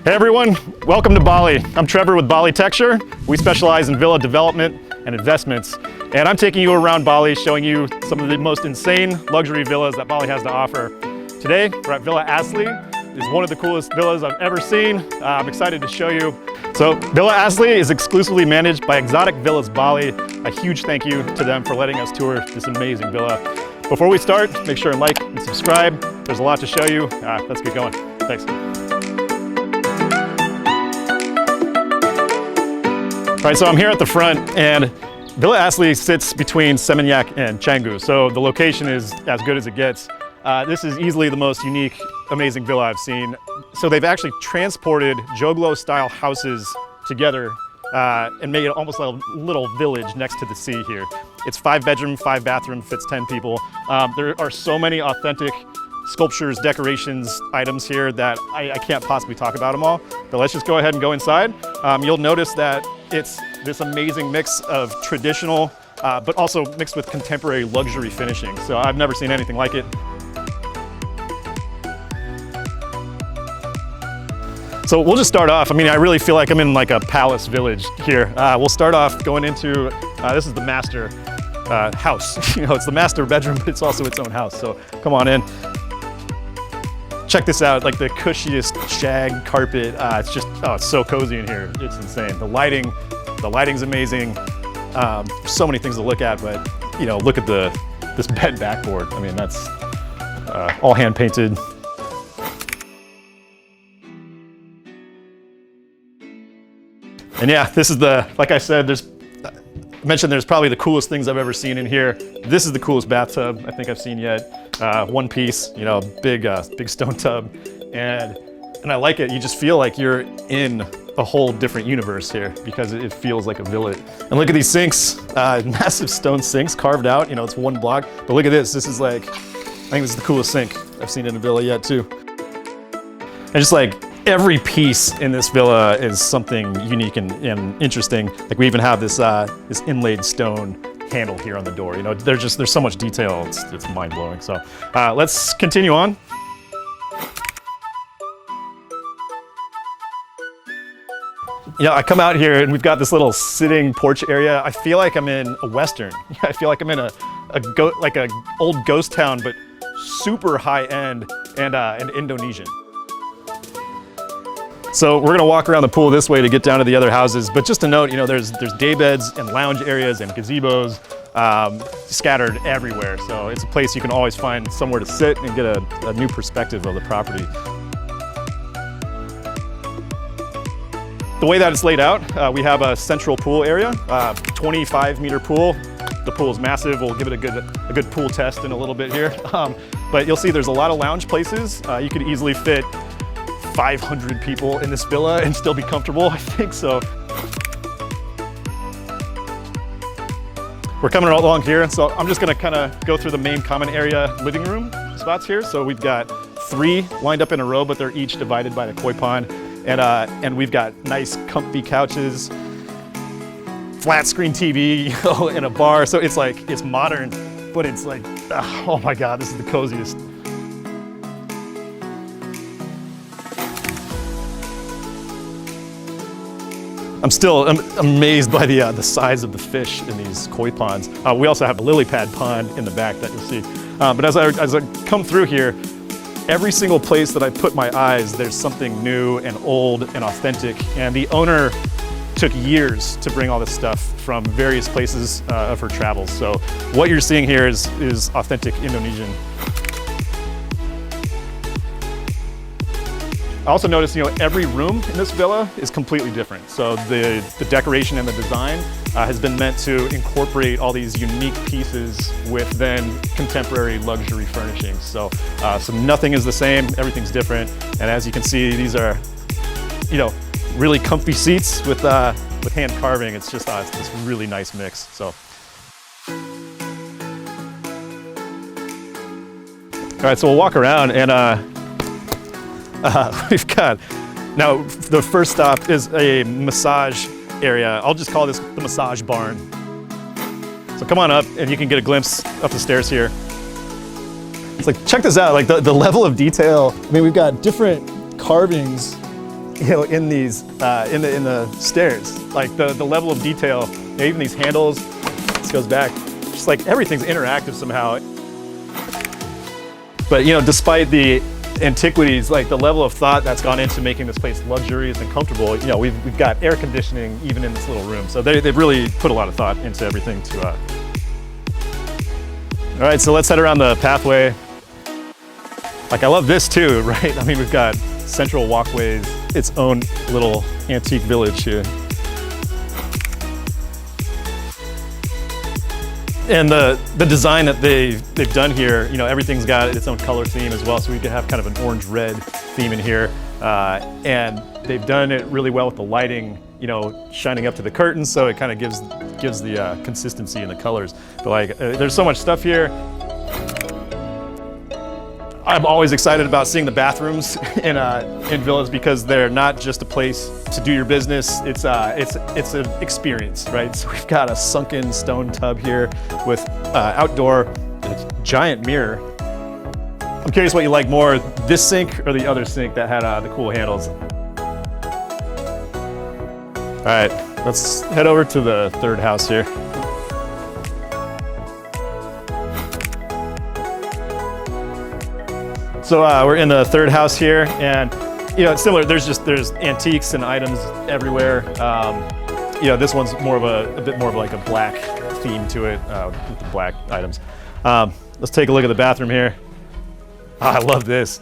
Hey everyone, welcome to Bali. I'm Trevor with Balitecture. We specialize in villa development and investments. And I'm taking you around Bali, showing you some of the most insane luxury villas that Bali has to offer. Today, we're at Villa Asli. It's one of the coolest villas I've ever seen. I'm excited to show you. So Villa Asli is exclusively managed by Exotic Villas Bali. A huge thank you to them for letting us tour this amazing villa. Before we start, make sure and like and subscribe. There's a lot to show you. Let's get going. Thanks. All right, so I'm here at the front, and Villa Asli sits between Seminyak and Canggu, so the location is as good as it gets. This is easily the most unique, amazing villa I've seen. So they've actually transported Joglo-style houses together and made it almost like a little village next to the sea here. It's 5-bedroom, 5-bathroom, fits 10 people. There are so many authentic sculptures, decorations, items here that I can't possibly talk about them all, but let's just go ahead and go inside. You'll notice that it's this amazing mix of traditional, but also mixed with contemporary luxury finishing. So I've never seen anything like it. So we'll just start off. I mean, I really feel like I'm in like a palace village here. We'll start off going into, this is the master house. You know, it's the master bedroom, but it's also its own house. So come on in. Check this out, like the cushiest shag carpet. It's just, oh, it's so cozy in here. It's insane. The lighting's amazing. There's so many things to look at, but you know, look at this bed backboard. I mean, that's all hand painted. And yeah, this is like I said, I mentioned there's probably the coolest things I've ever seen in here. This is the coolest bathtub I think I've seen yet. One piece, you know, big stone tub. And I like it. You just feel like you're in a whole different universe here because it feels like a villa. And look at these sinks, massive stone sinks carved out. You know, it's one block. But look at this. This is like, I think this is the coolest sink I've seen in a villa yet too. And just like, every piece in this villa is something unique and interesting. Like we even have this this inlaid stone handle here on the door. You know, there's so much detail. It's mind blowing. So let's continue on. Yeah, I come out here and we've got this little sitting porch area. I feel like I'm in a Western. I feel like I'm in like a old ghost town, but super high end and Indonesian. So we're gonna walk around the pool this way to get down to the other houses. But just to note, you know, there's day beds and lounge areas and gazebos scattered everywhere. So it's a place you can always find somewhere to sit and get a new perspective of the property. The way that it's laid out, we have a central pool area, 25-meter pool. The pool is massive. We'll give it a good pool test in a little bit here. But you'll see there's a lot of lounge places. You could easily fit 500 people in this villa and still be comfortable, I think so. We're coming along here, so I'm just gonna kind of go through the main common area living room spots here. So we've got 3 lined up in a row, but they're each divided by the koi pond. And we've got nice comfy couches, flat screen TV, you know, and a bar. So it's like, it's modern, but it's like, oh my God, this is the coziest. I'm still amazed by the size of the fish in these koi ponds. We also have a lily pad pond in the back that you'll see. But as I come through here, every single place that I put my eyes, there's something new and old and authentic. And the owner took years to bring all this stuff from various places of her travels. So what you're seeing here is authentic Indonesian. I also noticed, you know, every room in this villa is completely different. So the decoration and the design has been meant to incorporate all these unique pieces with then contemporary luxury furnishings. So nothing is the same, everything's different. And as you can see, these are, you know, really comfy seats with hand carving. It's just it's this really nice mix. So. All right, so we'll walk around and we've got, now the first stop is a massage area. I'll just call this the massage barn. So come on up and you can get a glimpse up the stairs here. It's like, check this out, like the level of detail. I mean, we've got different carvings in these in the stairs. Like the level of detail, even these handles. This goes back. Just like everything's interactive somehow. But despite the antiquities, like the level of thought that's gone into making this place luxurious and comfortable, we've got air conditioning even in this little room. So they've really put a lot of thought into everything to. All right, so let's head around the pathway. Like I love this too, right? I mean, we've got central walkways, its own little antique village here. And the design that they've done here, everything's got its own color theme as well. So we can have kind of an orange-red theme in here. And they've done it really well with the lighting, shining up to the curtains. So it kind of gives the consistency in the colors. But like, there's so much stuff here. I'm always excited about seeing the bathrooms in villas because they're not just a place to do your business. It's an experience, right? So we've got a sunken stone tub here with outdoor giant mirror. I'm curious what you like more, this sink or the other sink that had the cool handles. All right, let's head over to the third house here. So we're in the third house here, and it's similar. There's antiques and items everywhere. This one's more of a bit more of like a black theme to it with the black items. Let's take a look at the bathroom here. I love this.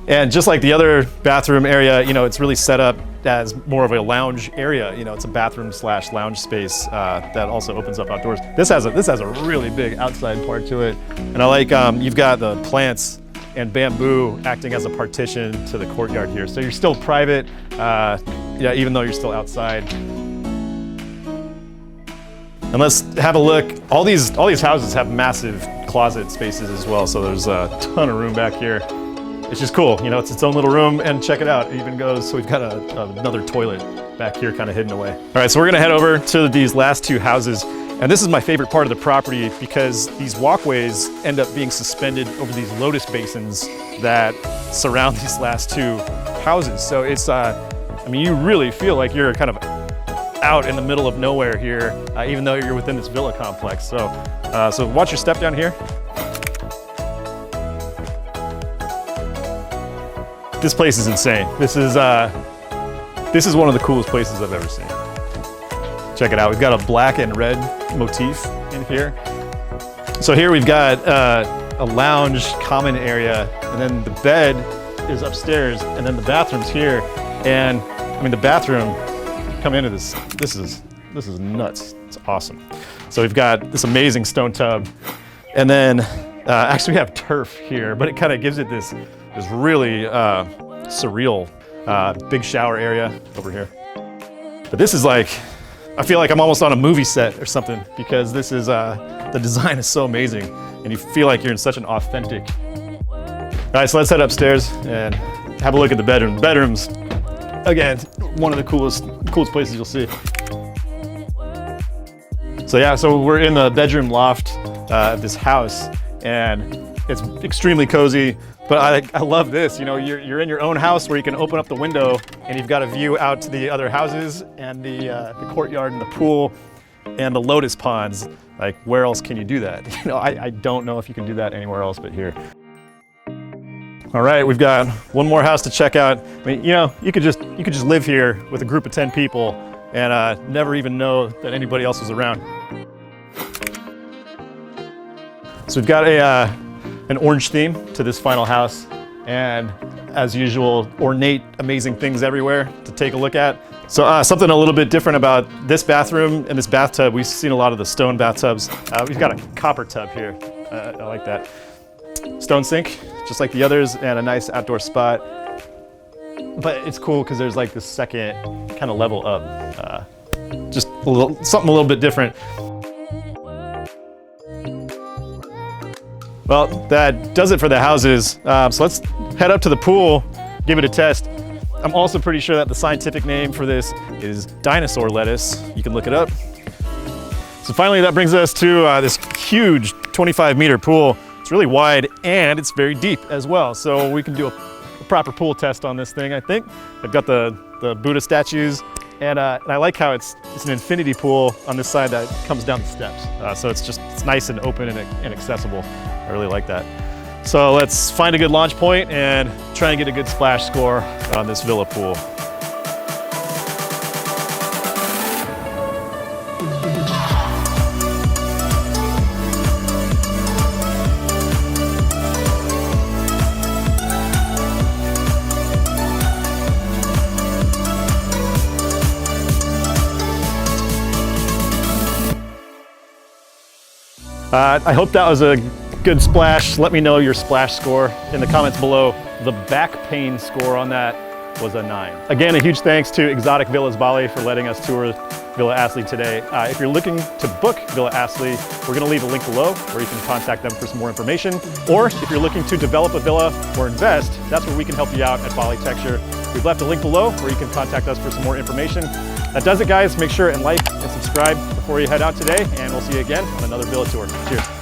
And just like the other bathroom area, it's really set up as more of a lounge area. It's a bathroom / lounge space that also opens up outdoors. This has a really big outside part to it. And I like, you've got the plants and bamboo acting as a partition to the courtyard here. So you're still private, even though you're still outside. And let's have a look. All these houses have massive closet spaces as well. So there's a ton of room back here. It's just cool, it's its own little room, and check it out. It even goes, so we've got another toilet back here kind of hidden away. All right, so we're gonna head over to these last two houses. And this is my favorite part of the property because these walkways end up being suspended over these lotus basins that surround these last two houses. So it's, you really feel like you're kind of out in the middle of nowhere here, even though you're within this villa complex. So watch your step down here. This place is insane. This is one of the coolest places I've ever seen. Check it out. We've got a black and red motif in here. So here we've got a lounge common area, and then the bed is upstairs, and then the bathroom's here. And the bathroom, come into this. This is nuts. It's awesome. So we've got this amazing stone tub, and then actually we have turf here, but it kind of gives it this really surreal big shower area over here. But this is like, I feel like I'm almost on a movie set or something because this is, the design is so amazing and you feel like you're in such an authentic. All right, so let's head upstairs and have a look at the bedroom. Bedrooms, again, one of the coolest places you'll see. So yeah, so we're in the bedroom loft of this house, and it's extremely cozy. But I love this, you're in your own house where you can open up the window and you've got a view out to the other houses and the courtyard and the pool and the lotus ponds. Like, where else can you do that? I don't know if you can do that anywhere else but here. All right, we've got one more house to check out. You could just live here with a group of 10 people and never even know that anybody else was around. So we've got an orange theme to this final house, and as usual, ornate, amazing things everywhere to take a look at. So something a little bit different about this bathroom and this bathtub. We've seen a lot of the stone bathtubs. We've got a copper tub here. I like that. Stone sink, just like the others, and a nice outdoor spot. But it's cool because there's like this second kind of level up. Just something a little bit different. Well, that does it for the houses. So let's head up to the pool, give it a test. I'm also pretty sure that the scientific name for this is dinosaur lettuce. You can look it up. So finally, that brings us to this huge 25-meter pool. It's really wide and it's very deep as well. So we can do a proper pool test on this thing, I think. They've got the Buddha statues, and I like how it's an infinity pool on this side that comes down the steps. So it's nice and open and accessible. I really like that. So let's find a good launch point and try and get a good splash score on this villa pool. I hope that was a good splash. Let me know your splash score in the comments below. The back pain score on that was a 9. Again, a huge thanks to Exotic Villas Bali for letting us tour Villa Astley today. If you're looking to book Villa Astley, we're gonna leave a link below where you can contact them for some more information. Or if you're looking to develop a villa or invest, that's where we can help you out at Balitecture. We've left a link below where you can contact us for some more information. That does it, guys. Make sure and like and subscribe before you head out today, and we'll see you again on another villa tour. Cheers.